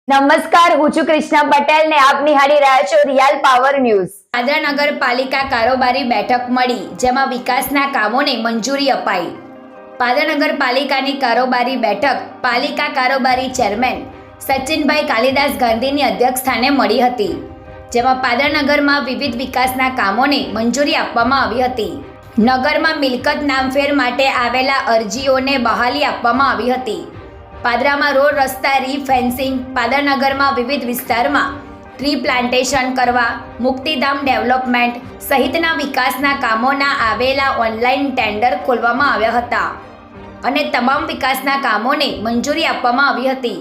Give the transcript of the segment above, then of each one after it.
નમસ્કાર, હું છું કૃષ્ણા પટેલ ને આપ નિહાળી રહ્યા છો રિયલ પાવર ન્યૂઝ। પાદરા નગરપાલિકા કારોબારી બેઠક મળી, જેમાં વિકાસના કામોને મંજૂરી અપાઈ। પાદરા નગરપાલિકાની કારોબારી બેઠક પાલિકા કારોબારી ચેરમેન સચિનભાઈ કાલિદાસ ગાંધીની અધ્યક્ષસ્થાને મળી હતી, જેમાં પાદરા નગરમાં વિવિધ વિકાસના કામોને મંજૂરી આપવામાં આવી હતી। નગરમાં મિલકત નામફેર માટે આવેલા અરજીઓને બહાલી આપવામાં આવી હતી। પાદરામાં રોડ રસ્તા રીફેન્સિંગ, પાદરા નગરમાં વિવિધ વિસ્તારમાં ટ્રી પ્લાન્ટેશન કરવા, મુક્તિધામ ડેવલપમેન્ટ સહિતના વિકાસના કામોના આવેલા ઓનલાઈન ટેન્ડર ખોલવામાં આવ્યા હતા અને તમામ વિકાસના કામોને મંજૂરી આપવામાં આવી હતી।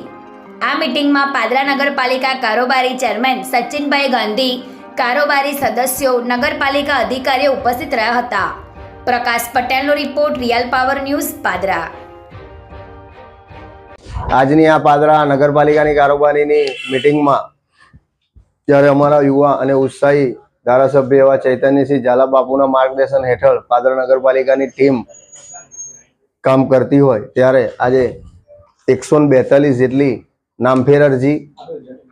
આ મિટિંગમાં પાદરા નગરપાલિકા કારોબારી ચેરમેન સચિનભાઈ ગાંધી, કારોબારી સદસ્યો, નગરપાલિકા અધિકારીઓ ઉપસ્થિત રહ્યા હતા। પ્રકાશ પટેલનો report, real power news, Padra. આજની આ પાદરા નગરપાલિકાની કારોબારીની મિટિંગમાં જ્યારે અમારા યુવા અને ઉત્સાહી ધારાસભ્ય એવા ચૈતન્યસિંહ ઝાલા બાપુના માર્ગદર્શન હેઠળ પાદરા નગરપાલિકાની ટીમ કામ કરતી હોય ત્યારે આજે 142 જેટલી નામફેર અરજી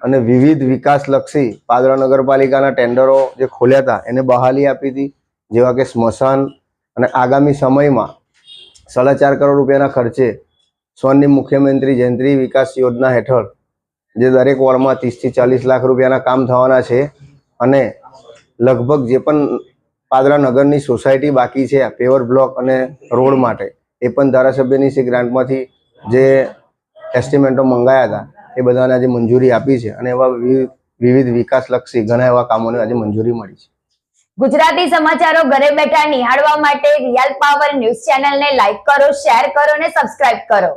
અને વિવિધ વિકાસલક્ષી પાદરા નગરપાલિકાના ટેન્ડરો જે ખોલ્યા હતા એને બહાલી આપી હતી, જેવા કે સ્મશાન અને આગામી સમયમાં 4.5 કરોડ રૂપિયાના ખર્ચે સ્વર્ણિમ મુખ્યમંત્રી જયંતિ વિકાસ યોજના હેઠળ જે દરેક વોર્ડમાં 30 થી 40 લાખ રૂપિયાના કામ થવાના છે અને લગભગ જે પણ પાદરા નગરની સોસાયટી બાકી છે પેવર બ્લોક અને રોડ માટે એ પણ ધારાસભ્યની ગ્રાન્ટમાંથી જે એસ્ટિમેટો મંગાયા હતા એ બધાને આજે મંજૂરી આપી છે અને એવા વિવિધ વિકાસલક્ષી ઘણા એવા કામોને આજે મંજૂરી મળી છે। ગુજરાતી સમાચારો ઘરે બેઠા નિહાળવા માટે રિયલ પાવર ન્યૂઝ ચેનલને લાઈક કરો, શેર કરો અને સબસ્ક્રાઇબ કરો।